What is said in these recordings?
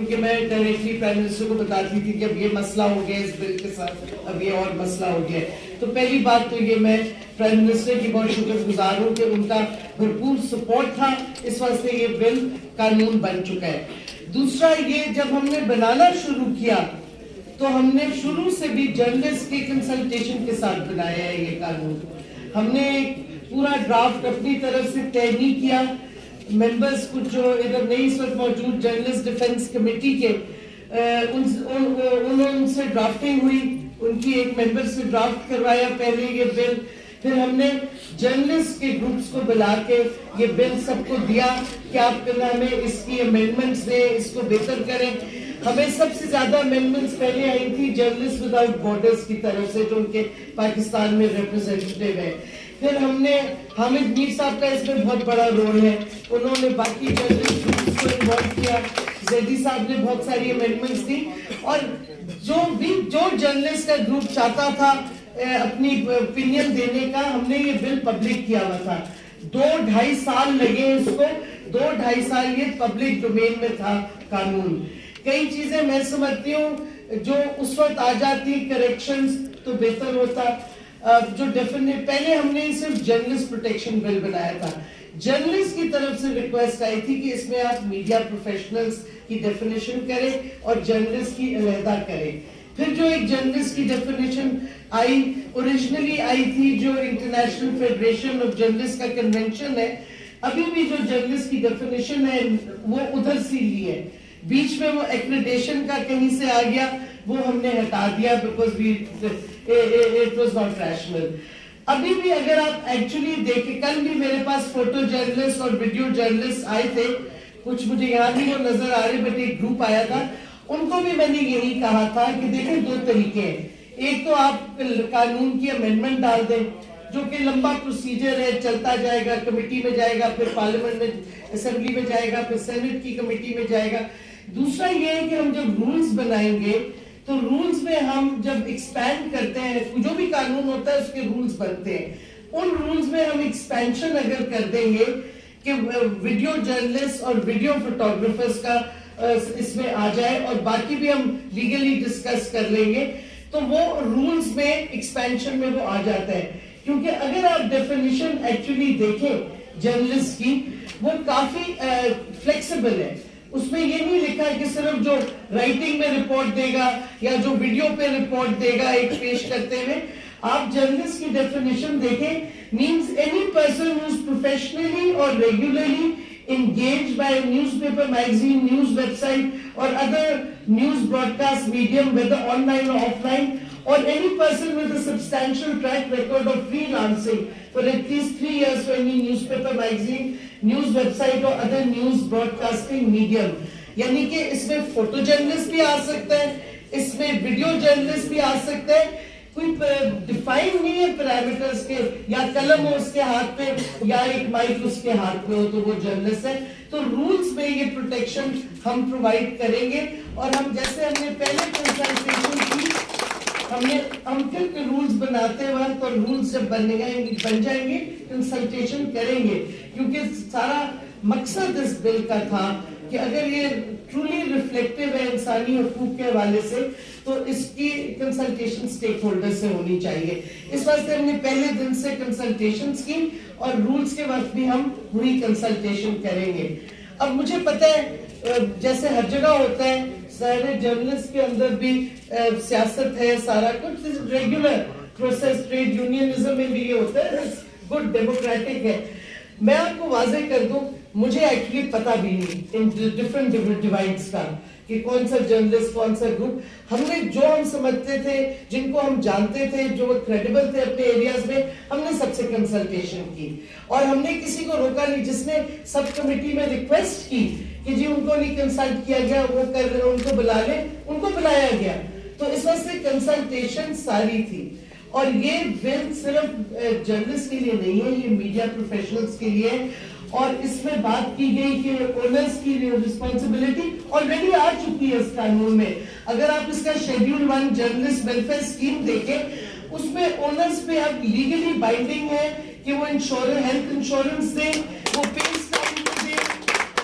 کیونکہ میں directly prime minister کو بتاتی تھی کہ اب یہ مسئلہ ہو گیا اس بل کے ساتھ, اب یہ اور مسئلہ ہو گیا. تو پہلی بات تو یہ میں پرائم منسٹر کی بہت شکر گزار ہوں کہ ان کا بھرپور سپورٹ تھا, اس واسطے یہ بل قانون بن چکا ہے. دوسرا یہ, جب ہم نے بنانا شروع کیا تو ہم نے شروع سے بھی جرنلسٹ کے کنسلٹیشن کے ساتھ بنایا ہے یہ قانون. ہم نے پورا ڈرافٹ اپنی طرف سے طے نہیں کیا. ممبرز کچھ جو ادھر نہیں اس وقت موجود, جرنلسٹ ڈیفنس کمیٹی کے, ان سے ڈرافٹنگ ہوئی, ان کی ایک ممبر سے ڈرافٹ کروایا پہلے یہ بل. پھر ہم نے جرنلسٹ کے گروپس کو بلا کے یہ بل سب کو دیا کہ آپ ہمیں اس کی امینڈمنٹس دیں, اس کو بہتر کریں. ہمیں سب سے زیادہ امینڈمنٹس پہلے آئی تھی جرنلسٹ وداؤٹ بارڈرز کی طرف سے, جو ان کے پاکستان میں ریپرزینٹیو ہے. پھر ہم نے حامد میر صاحب کا اس میں بہت بڑا رول ہے, انہوں نے باقی جرنلسٹ گروپس کو انوالو کیا. زیدی صاحب نے بہت ساری امینڈمنٹس دی, اور جو جرنلسٹ کا گروپ چاہتا تھا اپنی اوپینین دینے کا, ہم نے یہ بل پبلک کیا ہوا تھا. 2-2.5 سال لگے اس کو, 2-2.5 سال یہ پبلک ڈومین میں تھا قانون. کئی چیزیں میں سمجھتی ہوں جو اس وقت آ جاتی کریکشنز تو بہتر ہوتا. جو پہلے ہم نے صرف جرنلسٹ پروٹیکشن بل بنایا تھا. جرنلسٹ کی طرف سے ریکویسٹ آئی تھی کہ اس میں آپ میڈیا پروفیشنلز کی ڈیفینیشن کریں اور جرنلسٹ کی علیحدہ کریں. پھر جو ایک جرنلسٹ کی ڈیفینیشن آئی, اوریجنلی آئی تھی جو انٹرنیشنل فیڈریشن آف جرنلسٹ کا کنونشن ہے, ابھی بھی جو جرنلسٹ کی ڈیفینیشن ہے وہ ادھر سے لی ہے. بیچ میں وہ ایکریڈیشن کا کہیں سے آ گیا, وہ ہم نے ہٹا دیا because it was not rational. ابھی بھی اگر آپ ایکچولی دیکھیں, کل بھی میرے پاس فوٹو جرنلسٹ اور ویڈیو جرنلسٹ آئے تھے, کچھ مجھے یہاں نہیں وہ نظر آ رہے, بٹ ایک گروپ آیا تھا, ان کو بھی میں نے یہی کہا تھا کہ دیکھیں 2 طریقے ہیں. ایک تو آپ قانون کی امینڈمنٹ ڈال دیں جو کہ لمبا پروسیجر ہے, چلتا جائے گا, کمیٹی میں جائے گا, پھر پارلیمنٹ میں اسمبلی میں جائے گا, پھر سینٹ کی کمیٹی میں جائے گا. دوسرا یہ ہے کہ ہم جب رولز بنائیں گے تو رولز میں ہم جب ایکسپینڈ کرتے ہیں, جو بھی قانون ہوتا ہے اس کے رولز بنتے ہیں, ان رولز میں ہم ایکسپینشن اگر کر دیں گے کہ ویڈیو جرنلسٹ اور ویڈیو فوٹوگرافرز کا اس میں آ جائے, اور باقی بھی ہم لیگلی ڈسکس کر لیں گے, تو وہ رولز میں ایکسپینشن میں وہ آ جاتا ہے. کیونکہ اگر آپ ڈیفینیشن ایکچولی دیکھیں جرنلسٹ کی, وہ کافی فلیکسیبل ہے. اس میں یہ نہیں لکھا ہے کہ صرف جو رائٹنگ میں رپورٹ دے گا یا جو ویڈیو پہ رپورٹ دے گا ایک پیش کرتے ہوئے. آپ جرنلسٹ کی ڈیفینیشن دیکھیں, means any person who is professionally or regularly engaged by a newspaper, magazine, news website or other news broadcast medium, whether online or offline, or any person with a substantial track record of freelancing for at least 3 years for any newspaper, magazine, news website or other news broadcasting medium. یعنی کہ اس میں photo journalist بھی آ سکتا ہے, اس میں video journalist بھی آ سکتا ہے. کوئی ڈیفائن نہیں ہے پیرامیٹرز کے, یا قلم ہو اس کے ہاتھ پہ یا ایک مائک اس کے ہاتھ پہ ہو تو وہ جرنلسٹ ہے. تو رولز میں یہ پروٹیکشن ہم پرووائڈ کریں گے, اور ہم جیسے ہم نے پہلے کنسلٹیشن کی, ہم پھر رولز بناتے وقت اور رولز جب بن جائیں گے کنسلٹیشن کریں گے. کیونکہ سارا مقصد اس بل کا تھا کہ اگر یہ ٹرولی ریفلیکٹیو ہے انسانی حقوق کے حوالے سے, تو اس کی کنسلٹیشن سٹیک ہولڈر سے ہونی چاہیے. اس واسطے ہم نے پہلے دن سے کنسلٹیشنز کی, اور رولز کے وقت بھی ہم وہی کنسلٹیشن کریں گے. اب مجھے پتہ ہے جیسے ہر جگہ ہوتا ہے, سارے جرنلسٹ کے اندر بھی سیاست ہے, سارا کچھ ریگولر پروسیس, ٹریڈ یونینزم میں بھی یہ ہوتا ہے, گڈ ڈیموکریٹک ہے. میں آپ کو واضح کر دوں, مجھے ایکچولی پتا بھی نہیں ان ڈفرنٹ ڈیوائڈز کا کہ کون سا جرنلسٹ کون سا گروپ. ہم نے جو ہم سمجھتے تھے, جن کو ہم جانتے تھے, جو کریڈیبل تھے اپنے ایریاز میں, ہم نے سب سے کنسلٹیشن کی, اور ہم نے کسی کو روکا نہیں. جس نے سب کمیٹی میں ریکویسٹ کی کہ جی ان کو نہیں کنسلٹ کیا گیا, وہ کر رہے, ان کو بلا لیں, ان کو بلایا گیا. تو اس وجہ سے کنسلٹیشن ساری تھی. اور یہ بل صرف جرنلسٹ کے لیے نہیں ہے, یہ میڈیا پروفیشنلز کے لیے ہے. اور اس میں بات کی گئی کہ اونرز کی رسپانسبلٹی آلریڈی آ چکی ہے اس قانون میں. اگر آپ اس کا شیڈیول 1 جرنلسٹ ویلفیئر اسکیم دیکھیں, اس میں اونرز پہ اب لیگلی بائنڈنگ ہے کہ وہ ہیلتھ انشورنس دیں, وہ پیس ٹائم پہ دیں,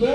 2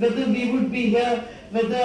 whether we would be here, whether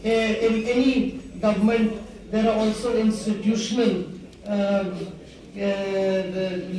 in any government there are also institutional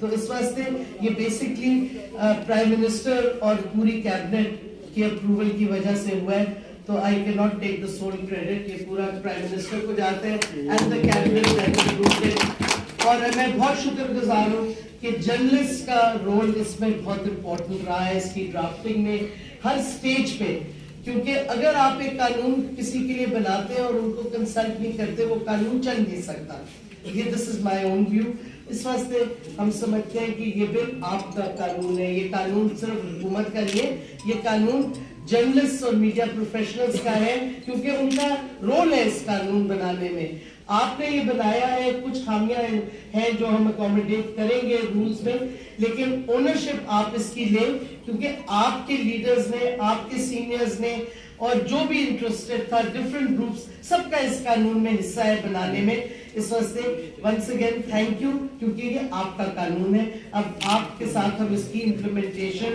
تو اس واسطے یہ بیسکلی پرائم منسٹر اور پوری کیبنٹ کی اپروول کی وجہ سے ہوا ہے. تو آئی کی not take the civil credit, یہ پورا پرائم منسٹر کو جاتا ہے اینڈ دا کیبنٹ. اور میں بہت شکر گزار ہوں کہ جرنلسٹ کا رول اس میں بہت امپورٹنٹ رہا ہے اس کی ڈرافٹنگ میں ہر سٹیج پہ, کیونکہ اگر آپ ایک قانون کسی کے لیے بناتے ہیں اور ان کو کنسلٹ نہیں کرتے وہ قانون چل نہیں سکتا. یہ دس از مائی اون ویو. اس واسطے ہم سمجھتے ہیں کہ یہ بل آپ کا قانون ہے, یہ قانون صرف حکومت کا نہیں ہے, یہ قانون جرنلسٹ اور میڈیا پروفیشنلز کا ہے, کیونکہ ان کا رول ہے اس قانون بنانے میں. آپ نے یہ بنایا ہے, کچھ خامیاں ہیں جو ہم اکوموڈیٹ کریں گے رولز میں, لیکن اونرشپ آپ اس کی لیں, کیونکہ آپ کے لیڈرز نے, آپ کے سینئرز نے اور جو بھی انٹرسٹڈ تھا ڈفرنٹ گروپس, سب کا اس قانون میں حصہ ہے بنانے میں. اس واسطے ونس اگین تھینک یو, کیونکہ یہ آپ کا قانون ہے. اب آپ کے ساتھ ہم اس کی امپلیمنٹیشن